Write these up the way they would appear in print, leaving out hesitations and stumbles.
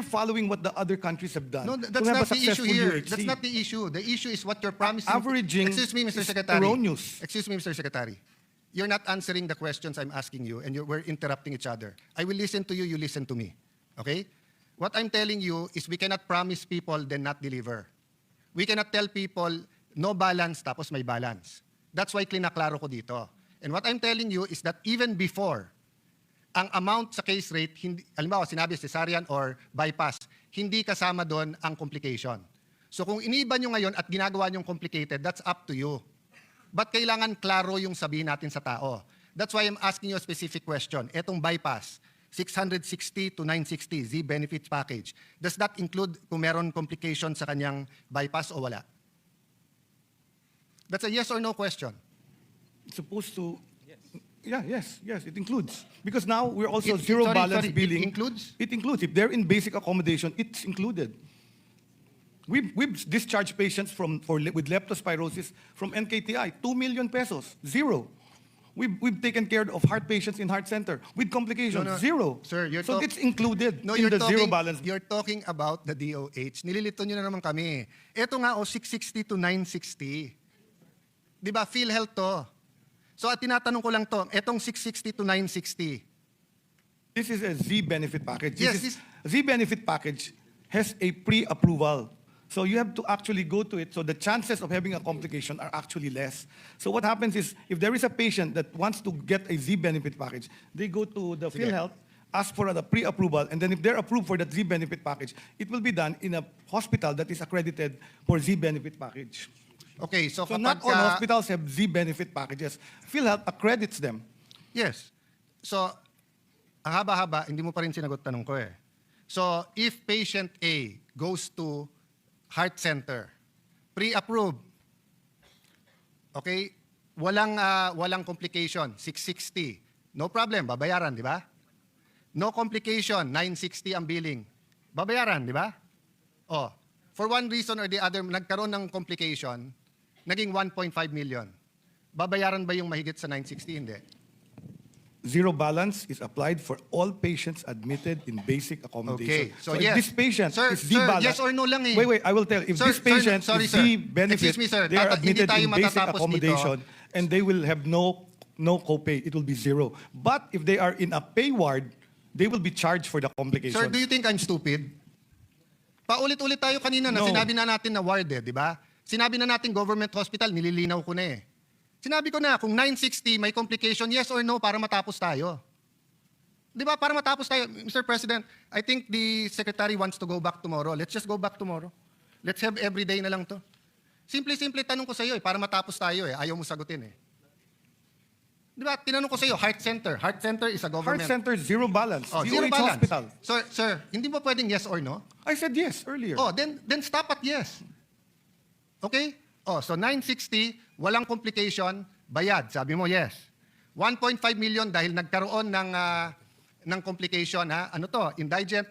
we're following what the other countries have done. No, to that's have not a the issue successful here. UHC. That's not the issue. The issue is what you're promising. Averaging Excuse me, Mr. is Secretary. erroneous. Excuse me, Mr. Secretary. You're not answering the questions I'm asking you, and we're interrupting each other. I will listen to you, you listen to me. Okay? What I'm telling you is we cannot promise people then not deliver. We cannot tell people no balance tapos may balance. That's why klinaklaro ko dito. And what I'm telling you is that even before, ang amount sa case rate, hindi, halimbawa sinabi cesarean or bypass, hindi kasama doon ang complication. So kung iniba nyo ngayon at ginagawa nyong complicated, that's up to you. But kailangan klaro yung sabihin natin sa tao. That's why I'm asking you a specific question. Etong bypass, 660 to 960 Z benefits package. Does that include kung meron complication sa kanyang bypass o wala? That's a yes or no question. It's supposed to. Yes. Yes, it includes. Because now we're also zero sorry, balance sorry, billing. it includes? It includes. If they're in basic accommodation, it's included. We've discharged patients with leptospirosis from NKTI, 2 million pesos, zero. We've taken care of heart patients in heart center with complications, No, zero. Sir, so it's included No, in the zero balance. You're talking about the DOH. Nililito nyo na naman kami. Ito nga, 660 to 960. Di ba, PhilHealth to. So, at tinatanong ko lang to, etong 660 to 960. This is a Z benefit package. Yes, Z benefit package has a pre-approval. So you have to actually go to it. So the chances of having a complication are actually less. So what happens is, if there is a patient that wants to get a Z benefit package, they go to the PhilHealth, ask for a pre-approval, and then if they're approved for that Z benefit package, it will be done in a hospital that is accredited for Z benefit package. Okay, so not all hospitals have Z benefit packages. PhilHealth accredits them. Yes. So, ang haba-haba, hindi mo pa rin sinagot tanong ko eh. So, if patient A goes to heart center, pre-approved, okay, walang complication, 660, no problem, babayaran, di ba? No complication, 960 ang billing, babayaran, di ba? Oh, for one reason or the other, nagkaroon ng complication, naging 1.5 million. Babayaran ba yung mahigit sa 960? Hindi. Zero balance is applied for all patients admitted in basic accommodation. Okay, so if yes. this patient Sir, is Z-balance, yes or no lang eh. Wait, I will tell. If Sir, this patient sorry, is sir. Z-benefit, Excuse me, sir. they are Hindi admitted tayo in basic matatapos accommodation, and they will have no copay. It will be zero. But if they are in a pay ward, they will be charged for the complication. Sir, do you think I'm stupid? Paulit-ulit tayo kanina na No. sinabi na natin na ward eh, di ba? Sinabi na natin government hospital, nililinaw ko na eh. Sinabi ko na, kung 960 may complication, yes or no, para matapos tayo. Di ba? Para matapos tayo. Mr. President, I think the Secretary wants to go back tomorrow. Let's just go back tomorrow. Let's have every day na lang to. Simple-simple tanong ko sa iyo eh, para matapos tayo eh. Ayaw mo sagutin eh. Di ba? Tinanong ko sa iyo, heart center. Heart center is a government. Heart center, zero balance. Oh, DOH zero balance. hospital. Sir, hindi mo pwedeng yes or no? I said yes earlier. Oh, then stop at yes. Okay? Oh, so 960, walang complication, bayad. Sabi mo yes. 1.5 million dahil nagkaroon ng complication, ha? Ano to? Indigent,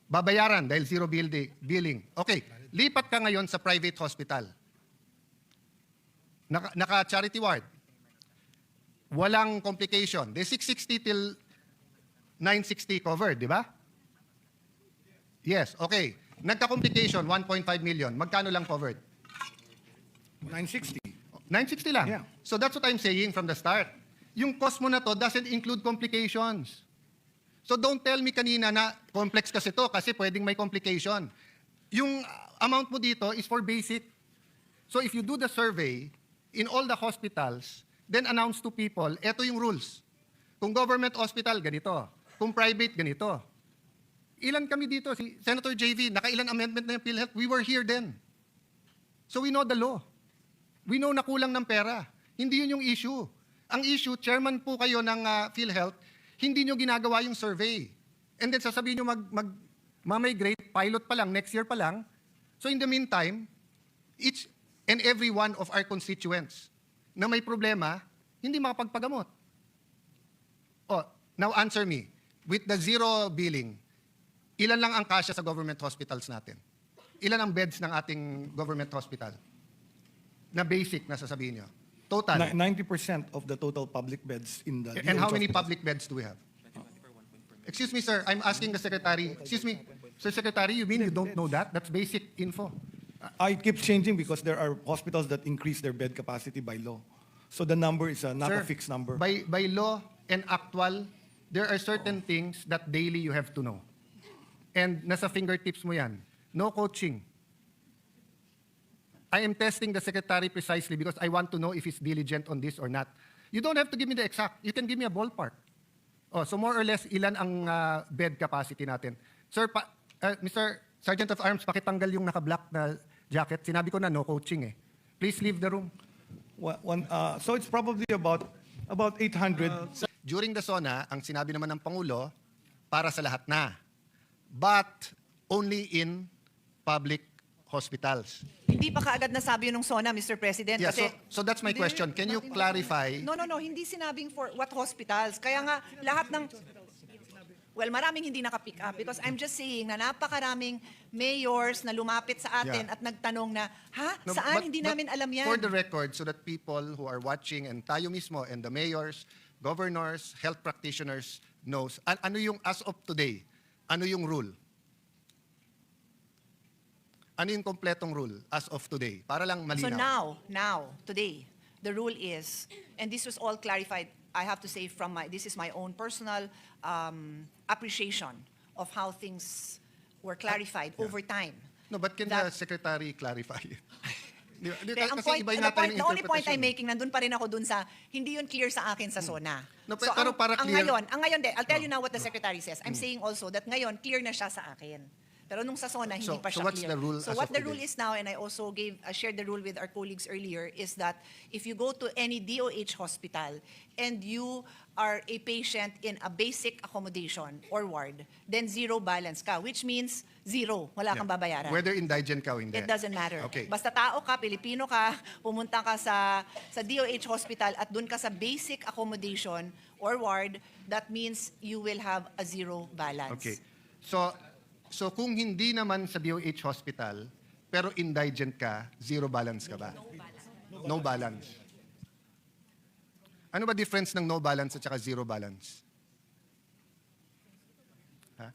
babayaran dahil zero billing. Okay, lipat ka ngayon sa private hospital. Naka-charity ward. Walang complication. The 660 till 960 covered, di ba? Yes, okay. Nagka-complication, 1.5 million. Magkano lang covered? 960. 960 lang. Yeah. So that's what I'm saying from the start. Yung cost mo na to doesn't include complications. So don't tell me kanina na complex kasi to kasi pwedeng may complication. Yung amount mo dito is for basic. So if you do the survey in all the hospitals, then announce to people, eto yung rules. Kung government hospital, ganito. Kung private, ganito. Ilan kami dito? Si Senator JV, nakailan amendment na yung PhilHealth? We were here then. So we know the law. We know na kulang ng pera. Hindi yun yung issue. Ang issue, chairman po kayo ng PhilHealth, hindi nyo ginagawa yung survey. And then sasabihin nyo ma-migrate, pilot pa lang, next year pa lang. So in the meantime, each and every one of our constituents na may problema, hindi makapagpagamot. Oh, now answer me. With the zero billing, ilan lang ang kasya sa government hospitals natin? Ilan ang beds ng ating government hospital? Na basic na sasabihin nyo. Total. 90% of the total public beds in the And how DOH many hospitals. public beds do we have? Excuse me, sir. I'm asking the secretary. Excuse me. Sir Secretary, you mean you don't know that? That's basic info. I keep changing because there are hospitals that increase their bed capacity by law. So the number is not Sir, a fixed number. By law and actual, there are certain things that daily you have to know. And nasa fingertips mo yan. No coaching. I am testing the secretary precisely because I want to know if he's diligent on this or not. You don't have to give me the exact. You can give me a ballpark. Oh, so more or less, ilan ang bed capacity natin? Sir, Mr. Sergeant of Arms, pakitanggal yung naka-black na jacket. Sinabi ko na no coaching eh. Please leave the room. So it's probably about 800. During the SONA, ang sinabi naman ng Pangulo, para sa lahat na. But only in public hospitals. Hindi pa kaagad nasabi yun ng SONA, Mr. President. Yeah, kasi, so that's my question. Can you clarify? No, hindi sinabing for what hospitals. Kaya nga, lahat ng... Well, maraming hindi nakapick up because I'm just saying na napakaraming mayors na lumapit sa atin Yeah. at nagtanong na, No, saan? but- Hindi but namin alam yan. For the record, so that people who are watching and tayo mismo and the mayors, governors, health practitioners knows, ano yung as of today, ano yung rule? Ano yung kompletong rule as of today? Para lang So malinaw. now, today, the rule is, and this was all clarified, I have to say this is my own personal appreciation of how things were clarified over time. No, but can that- the secretary clarify it? Di ba? Kaya ang Kasi point, iba yata yung the only point I'm interpretation. making, nandun pa rin ako dun sa, hindi yun clear sa akin sa SONA. No, pero para clear- ang ngayon, I'll tell you now what the Secretary says. I'm saying also that ngayon, clear na siya sa akin. Pero nung sa SONA, hindi So- pa so siya what's clear. the rule So as what of the rule today? is now, and I also shared the rule with our colleagues earlier, is that if you go to any DOH hospital and you are a patient in a basic accommodation or ward, then zero balance ka, which means zero. Wala kang babayaran. Whether indigent ka o hindi. It doesn't matter. Okay. Basta tao ka, Pilipino ka, pumunta ka sa DOH hospital at doon ka sa basic accommodation or ward, that means you will have a zero balance. Okay. So kung hindi naman sa DOH hospital, pero indigent ka, zero balance ka ba? No balance. Ano ba difference ng no balance at saka zero balance? Ha?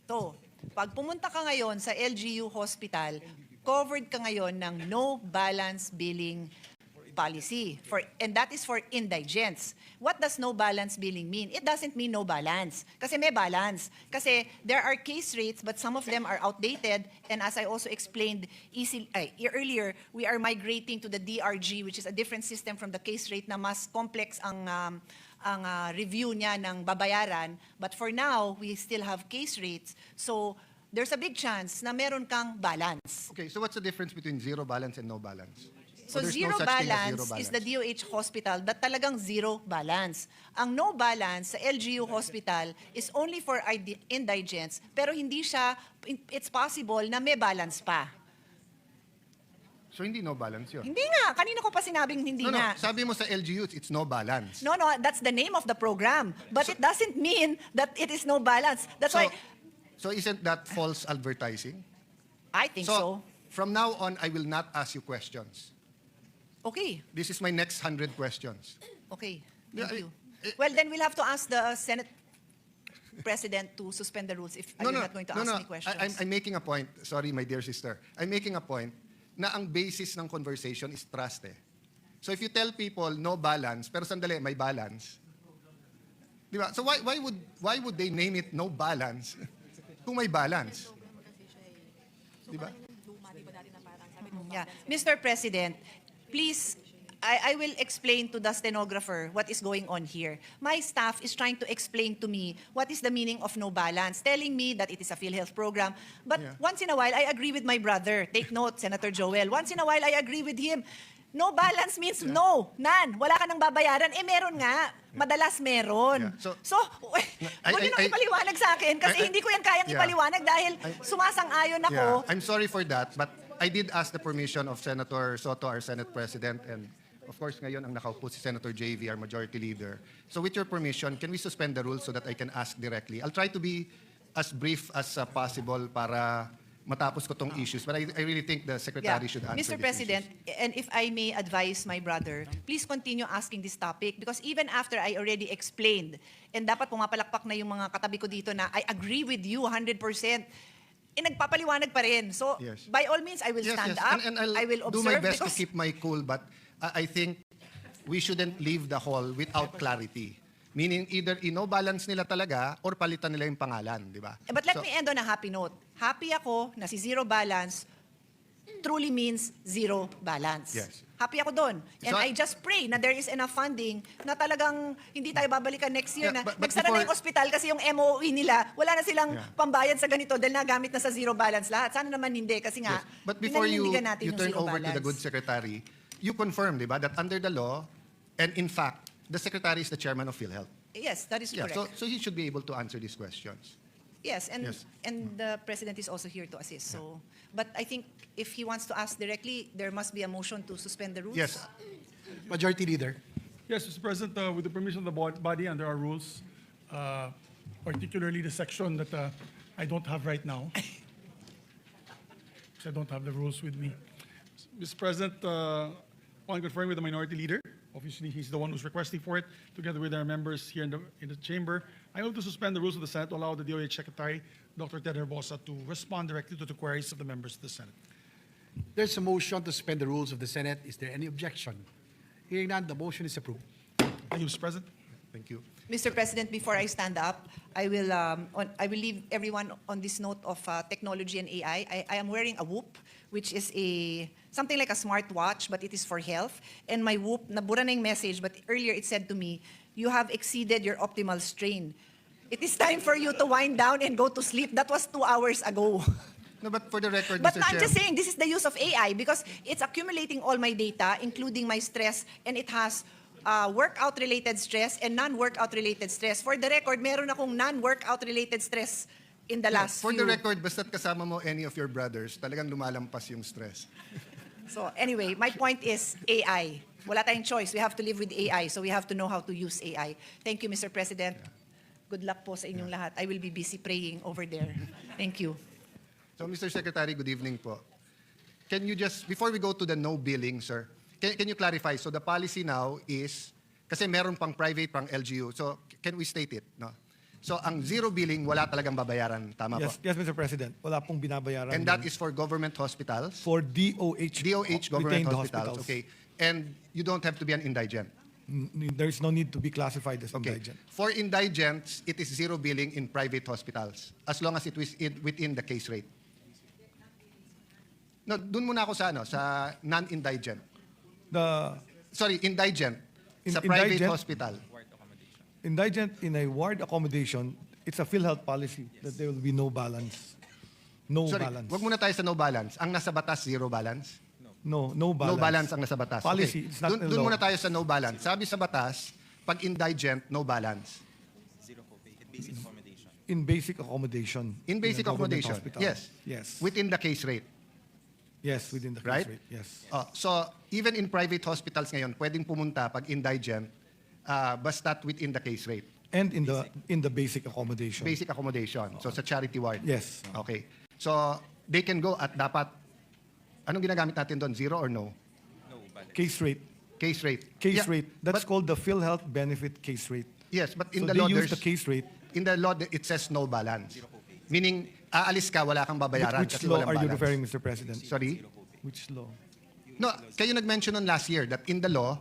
So, pag pumunta ka ngayon sa LGU hospital, covered ka ngayon ng no balance billing policy. And that is for indigents. What does no balance billing mean? It doesn't mean no balance. Kasi may balance. Kasi there are case rates, but some of them are outdated. And as I also explained earlier, we are migrating to the DRG, which is a different system from the case rate na mas complex ang review niya ng babayaran. But for now, we still have case rates. So there's a big chance na meron kang balance. Okay, so what's the difference between zero balance and no balance? So Or there's no zero such thing as balance zero is the DOH hospital that talagang zero balance. Ang no balance sa LGU hospital is only for indigents, pero hindi siya, it's possible na may balance pa. So hindi no balance yun. Hindi nga, kanina ko pa sinabing hindi No, nga. sabi mo sa LGUs, it's no balance. No, that's the name of the program. But it doesn't mean that it is no balance. That's why So isn't that false advertising? I think so. From now on, I will not ask you questions. Okay, This is my next 100 questions. okay. Yeah, Thank you. Well, then we'll have to ask the Senate President to suspend the rules if you're not going to ask me questions. I'm making a point. Sorry, my dear sister. I'm making a point na ang basis ng conversation is trust eh. So if you tell people no balance, pero sandali, may balance. Di ba? So why would they name it no balance kung may balance? Di ba? Yeah. Mr. President, please, I will explain to the stenographer what is going on here. My staff is trying to explain to me what is the meaning of no balance, telling me that it is a PhilHealth program. But Yeah. once in a while, I agree with my brother. Take note, Senator Joel. Once in a while, I agree with him. No balance means no, none. Wala ka nang babayaran. Eh, meron nga. Madalas meron. Yeah. So, huwag niyo nang ipaliwanag sa akin kasi hindi ko yan kayang Yeah. ipaliwanag dahil sumasang-ayon ako. Yeah, I'm sorry for that, but I did ask the permission of Senator Soto, our Senate President, and of course ngayon ang nakaupo si Senator JV, our Majority Leader. So with your permission, can we suspend the rules so that I can ask directly? I'll try to be as brief as possible para matapos ko tong issues. But I really think the Secretary should answer Mr. these President, issues. and if I may advise my brother, please continue asking this topic because even after I already explained, and dapat pumapalakpak na yung mga katabi ko dito na I agree with you 100%, nagpapaliwanag pa rin. So, Yes. by all means, I will stand up, And I'll I will do observe my best to because keep my cool, but I think we shouldn't leave the hall without clarity. Meaning either ino-balance nila talaga or palitan nila yung pangalan, di ba? But let So- me end on a happy note. Happy ako na si zero balance truly means zero balance. Yes. Happy ako doon. And So- I just pray na there is enough funding na talagang hindi tayo babalikan next year Yeah, na but nagsara na before- yung ospital kasi yung MOE nila, wala na silang Yeah. pambayad sa ganito dahil nagamit na sa zero balance lahat. Sana naman hindi kasi nga, Yes. But before you pinaninindigan natin yung turn zero over to balance. the good secretary, you confirm, di ba, that under the law, and in fact, the secretary is the chairman of PhilHealth. Yes, that is Yeah, correct. so he should be able to answer these questions. Yes, and Yes. and the president is also here to assist. So, but I think if he wants to ask directly, there must be a motion to suspend the rules. Yes, Majority Leader. Yes, Mr. President, with the permission of the body under our rules, particularly the section that I don't have right now, because I don't have the rules with me. Mr. President, upon conferring with the Minority Leader, obviously he's the one who's requesting for it, together with our members here in the chamber, I move to suspend the rules of the Senate to allow the DOH Secretary, Dr. Ted Herbosa, to respond directly to the queries of the members of the Senate. There's a motion to suspend the rules of the Senate. Is there any objection? Hearing none, the motion is approved. Thank you, Mr. President. thank you. Mr. President, before I stand up, I will leave everyone on this note of technology and AI. I am wearing a Whoop, which is something like a smartwatch, but it is for health. And my Whoop, nabura na yung message, but earlier it said to me, you have exceeded your optimal strain. It is time for you to wind down and go to sleep. That was 2 hours ago. No, but for the record, But Mr. I'm Chair, just saying, this is the use of AI because it's accumulating all my data, including my stress, and it has workout-related stress and non-workout-related stress. For the record, meron akong non-workout-related stress in the last for few. the record, basta't kasama mo any of your brothers, talagang lumalampas yung stress. So anyway, my point is AI. Wala tayong choice. We have to live with AI, so we have to know how to use AI. Thank you, Mr. President. Good luck po sa inyong lahat. I will be busy praying over there. Thank you. So, Mr. Secretary, good evening po. Can you just, before we go to the no billing, sir, can you clarify? So the policy now is, kasi meron pang private, pang LGU. So can we state it? No? So ang zero billing, wala talagang babayaran. Tama Yes, po? yes, Mr. President. Wala pong binabayaran. And that yun. is for government hospitals? for DOH. DOH government retained hospitals. Okay. And you don't have to be an indigent. There is no need to be classified as Okay. indigent. For indigents, it is zero billing in private hospitals as long as it was within the case rate. No, dun muna ako sa sa non-indigent. Sorry, indigent. Sa private Indigent? hospital. Indigent in a ward accommodation, it's a PhilHealth policy that there will be no balance. No Sorry, balance. wag muna tayo sa no balance. Ang nasa batas, zero balance. No balance. No balance ang nasa batas. Policy, it's not Dun, a dun law. muna tayo sa no balance. Sabi sa batas, pag indigent, no balance. In basic accommodation. In basic a government accommodation, hospital. yes. Yes. Within the case rate. Yes, within the case Right? rate. Yes. So, even in private hospitals ngayon, pwedeng pumunta pag indigent, basta't within the case rate. And in the basic accommodation. Basic accommodation. So, sa charity ward. Yes. Okay. So, they can go at dapat, anong ginagamit natin doon? Zero or no? Case rate. Case rate. Case Yeah, rate. That's but- called the PhilHealth benefit case rate. Yes, but in So the they law, use there's, the case rate. in the law, it says no balance. Meaning, aalis ka, wala kang babayaran Which kasi law walang are you balance. referring, Mr. President? Sorry? Which law? No, kayo nag-mention nun last year that in the law,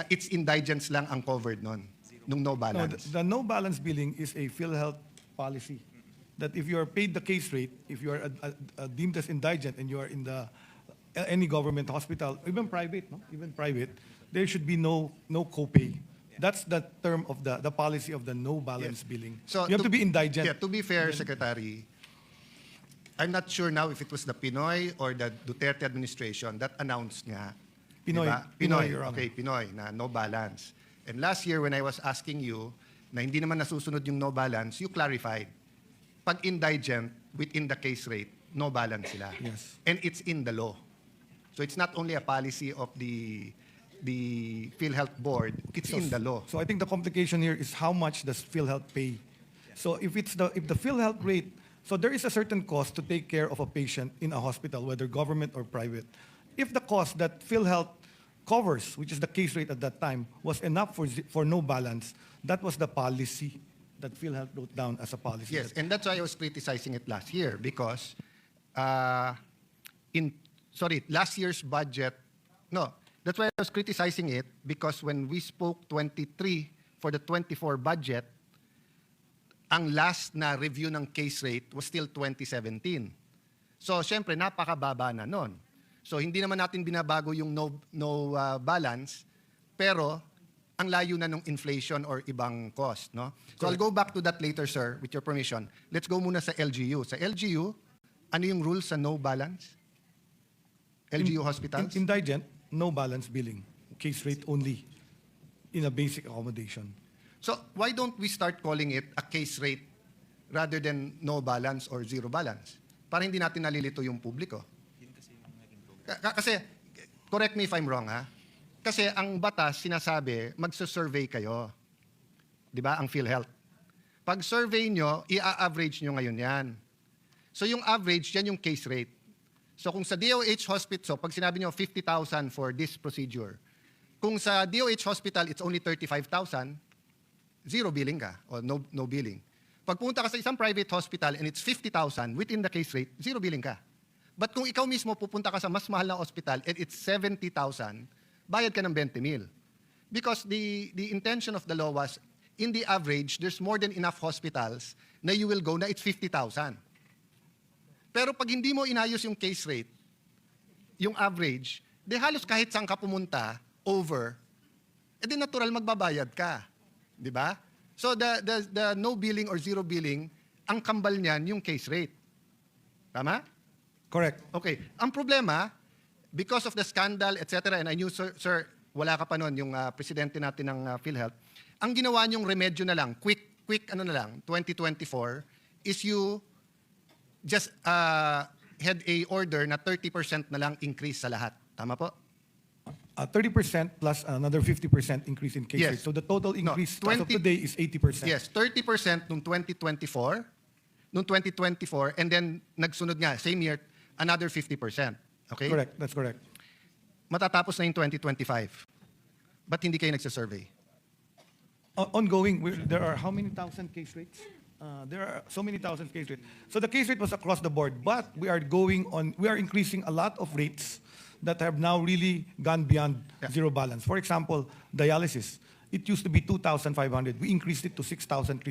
it's indigents lang ang covered nun, nung no No, balance. the no balance billing is a PhilHealth policy. That if you are paid the case rate, if you are deemed as indigent and you are in any government hospital, even private, no? Even private, there should be no copay. That's the term of the policy of the no balance billing. So You have to be indigent. Yeah, to be fair, Secretary, I'm not sure now if it was the Pinoy or the Duterte administration that announced nga. Pinoy. Diba? Pinoy, Your Honor. Okay, Pinoy, na no balance. And last year when I was asking you na hindi naman nasusunod yung no balance, you clarified. Pag indigent, within the case rate, no balance sila. Yes. And it's in the law. So it's not only a policy of the PhilHealth Board, it's in the law. So I think the complication here is how much does PhilHealth pay. So if the PhilHealth rate So there is a certain cost to take care of a patient in a hospital, whether government or private. If the cost that PhilHealth covers, which is the case rate at that time, was enough for no balance, that was the policy that PhilHealth wrote down as a policy. Yes, and that's why I was criticizing it last year because last year's budget, no, that's why I was criticizing it because when we spoke 23 for the 24 budget, ang last na review ng case rate was still 2017. So, syempre, napakababa na nun. So, hindi naman natin binabago yung no balance, pero ang layo na ng inflation or ibang cost, no? So, I'll go back to that later, sir, with your permission. Let's go muna sa LGU. Sa LGU, ano yung rules sa no balance? LGU hospitals? Indigent, no balance billing, case rate only in a basic accommodation. So, why don't we start calling it a case rate rather than no balance or zero balance? Para hindi natin nalilito yung publiko. Kasi, correct me if I'm wrong, ha? Kasi ang batas sinasabi, magsa-survey kayo. Di ba? Ang PhilHealth. Pag survey nyo, i-average nyo ngayon yan. So yung average, yan yung case rate. So kung sa DOH hospital, so pag sinabi nyo 50,000 for this procedure, kung sa DOH hospital, it's only 35,000, zero billing ka, or no billing. Pag pumunta ka sa isang private hospital and it's 50,000 within the case rate, zero billing ka. But kung ikaw mismo pupunta ka sa mas mahal na hospital and it's 70,000, bayad ka ng 20,000. Because the intention of the law was, in the average, there's more than enough hospitals na you will go na it's 50,000. Pero pag hindi mo inayos yung case rate, yung average, di halos kahit saan ka pumunta, over, edi natural magbabayad ka. Di ba? So the no billing or zero billing, ang kambal niyan yung case rate. Tama? Correct. Okay. Ang problema, because of the scandal, etc., and I knew, sir, wala ka pa noon, yung presidente natin ng PhilHealth, ang ginawa niyong remedyo na lang, quick, 2024, is you just had a order na 30% na lang increase sa lahat. Tama po? 30% plus another 50% increase in case Yes. rate. So the total No, increase as 20 of today is 80%. Yes, 30% noong 2024, and then nagsunod nga, same year, another 50%. Okay? Correct. That's correct. Matatapos na yung 2025. Ba't hindi kayo nagsasurvey? Ongoing, there are how many thousand case rates? There are so many thousand case rates. So the case rate was across the board, but we are increasing a lot of rates that have now really gone beyond zero balance. For example, dialysis. It used to be 2,500. We increased it to 6,350.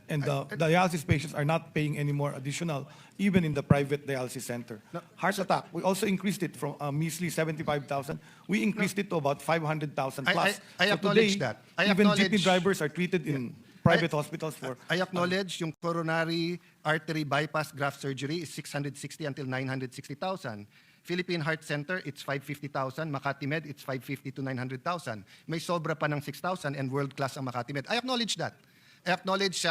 And dialysis patients are not paying any more additional, even in the private dialysis center. Heart attack, we also increased it from a measly 75,000. We increased it to about 500,000 plus. I So acknowledge today, that. I even acknowledge- jeepney drivers are treated in private hospitals for... I acknowledge yung coronary artery bypass graft surgery is 660 until 960,000. Philippine Heart Center, it's 550,000. Makati Med, it's 550 to 900,000. May sobra pa ng 6,000 and world-class ang Makati Med. I acknowledge that. I acknowledge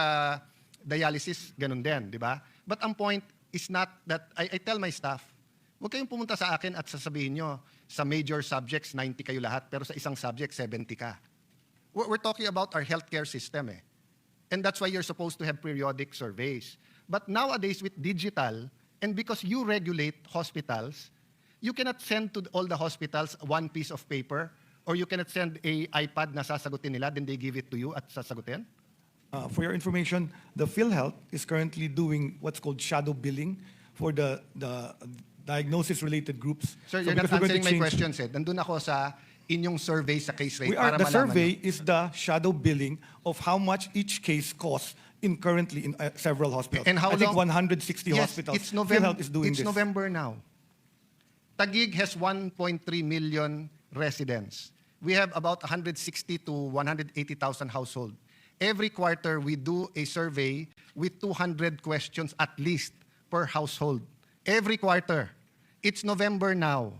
dialysis, ganun din, di ba? But ang point is not that, I tell my staff, huwag kayong pumunta sa akin at sasabihin nyo, sa major subjects, 90 kayo lahat, pero sa isang subject, 70 ka. We're talking about our healthcare system, eh. And that's why you're supposed to have periodic surveys. But nowadays, with digital, and because you regulate hospitals, you cannot send to all the hospitals one piece of paper, or you cannot send a iPad na sasagutin nila, then they give it to you at sasagutin? For your information, the PhilHealth is currently doing what's called shadow billing for the diagnosis-related groups. Sir, So you're not because we're answering going to my change- questions, eh. Nandun ako sa inyong survey sa case rate We are, para the malaman survey nyo. is the shadow billing of how much each case costs currently in several hospitals. And how I think long? 160 Yes, hospitals. it's November, PhilHealth is doing it's this. November now. Taguig has 1.3 million residents. We have about 160 to 180,000 households. Every quarter, we do a survey with 200 questions at least per household. Every quarter. It's November now.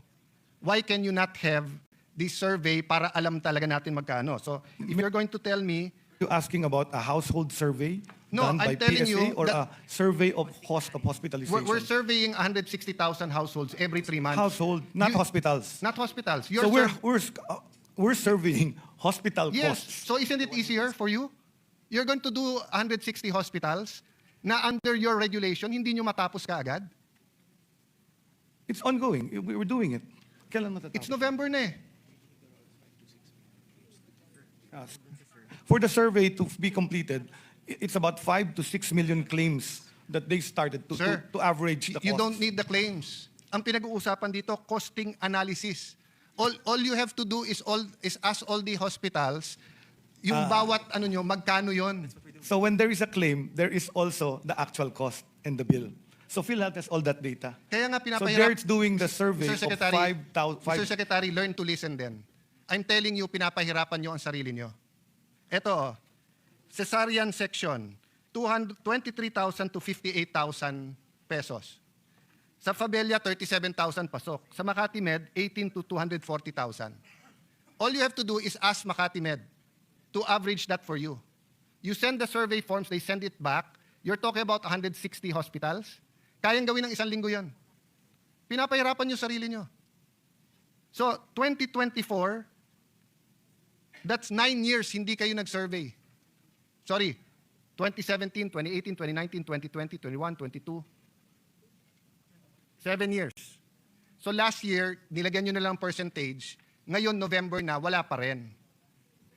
Why can you not have this survey para alam talaga natin magkano? So, if you're going to tell me, You asking about a household survey No, done I'm by telling you PSA or that- a survey of hospitalization? we're surveying 160,000 households every 3 months. Household, not You- hospitals. Not hospitals. You're So sur- we're surveying hospital Yes. costs. So isn't it easier for you? You're going to do 160 hospitals, na under your regulation, hindi nyo matapos kaagad? It's ongoing. We're doing it. Kailan matatapos? It's November na eh. Yes. For the survey to be completed, it's about 5 to 6 million claims that they started Sir, to average the You cost. don't need the claims. Ang pinag-uusapan dito, costing analysis. All you have to do is ask all the hospitals, yung bawat ano nyo, magkano yon. So when there is a claim, there is also the actual cost and the bill. So PhilHealth has all that data. Kaya nga So pinapahirap. there it's doing the survey Mr. of Secretary, 5,000. Mr. Secretary, learn to listen then. I'm telling you, pinapahirapan nyo ang sarili nyo. Ito, cesarean section, 23,000 to 58,000 pesos. Sa Fabella, 37,000 pasok. Sa Makati Med, 18 to 240,000. All you have to do is ask Makati Med to average that for you. You send the survey forms, they send it back. You're talking about 160 hospitals. Kayang gawin ng 1 linggo yan. Pinapahirapan nyo sarili nyo. So, 2024, that's 9 years hindi kayo nag-survey. Sorry, 2017, 2018, 2019, 2020, 21, 22. 7 years. So last year, nilagyan nyo na lang percentage. Ngayon, November na, wala pa rin.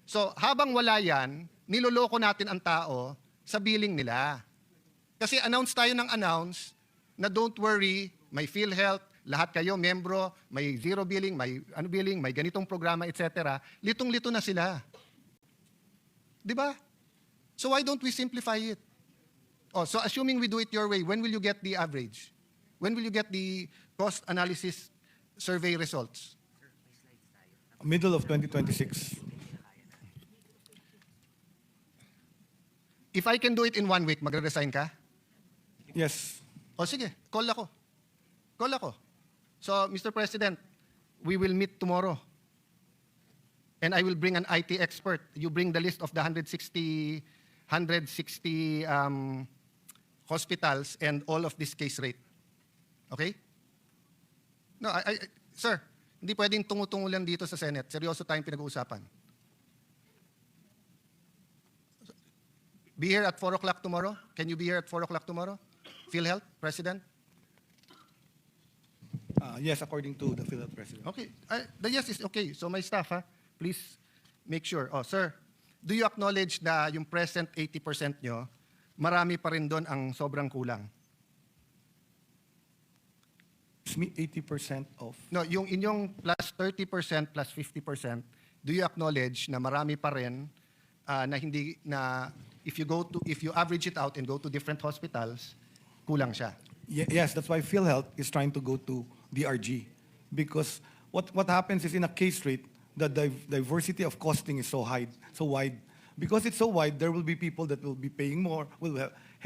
So habang wala yan, niloloko natin ang tao sa billing nila. Kasi announce tayo ng announce na don't worry, may PhilHealth, lahat kayo, membro, may zero billing, may ganitong programa, etc. Litong-lito na sila. Di ba? So why don't we simplify it? Oh, so assuming we do it your way, when will you get the average? When will you get the cost analysis survey results? Middle of 2026. If I can do it in 1 week, magre-resign ka? Yes. O sige, call ako. Call ako. So, Mr. President, we will meet tomorrow. And I will bring an IT expert. You bring the list of the 160 hospitals and all of this case rate. Okay? No, sir, hindi pwedeng tungo-tungo lang dito sa Senate. Seryoso tayong pinag-uusapan. Be here at 4 o'clock tomorrow? Can you be here at 4 o'clock tomorrow? PhilHealth, President? Yes, according to the PhilHealth president. Okay. The yes is okay. So my staff, please make sure. Oh, sir, do you acknowledge na yung present 80% nyo, marami pa rin doon ang sobrang kulang? It's me 80% of. No, yung inyong plus 30% plus 50%, do you acknowledge na marami pa rin na hindi na if you average it out and go to different hospitals, kulang siya? Yes, that's why PhilHealth is trying to go to DRG. Because what happens is in a case rate, the diversity of costing is so high, so wide. Because it's so wide, there will be people that will be paying more,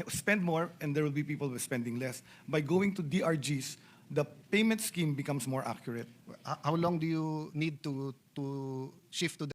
spend more, and there will be people who are spending less. By going to DRGs, the payment scheme becomes more accurate. How long do you need to shift to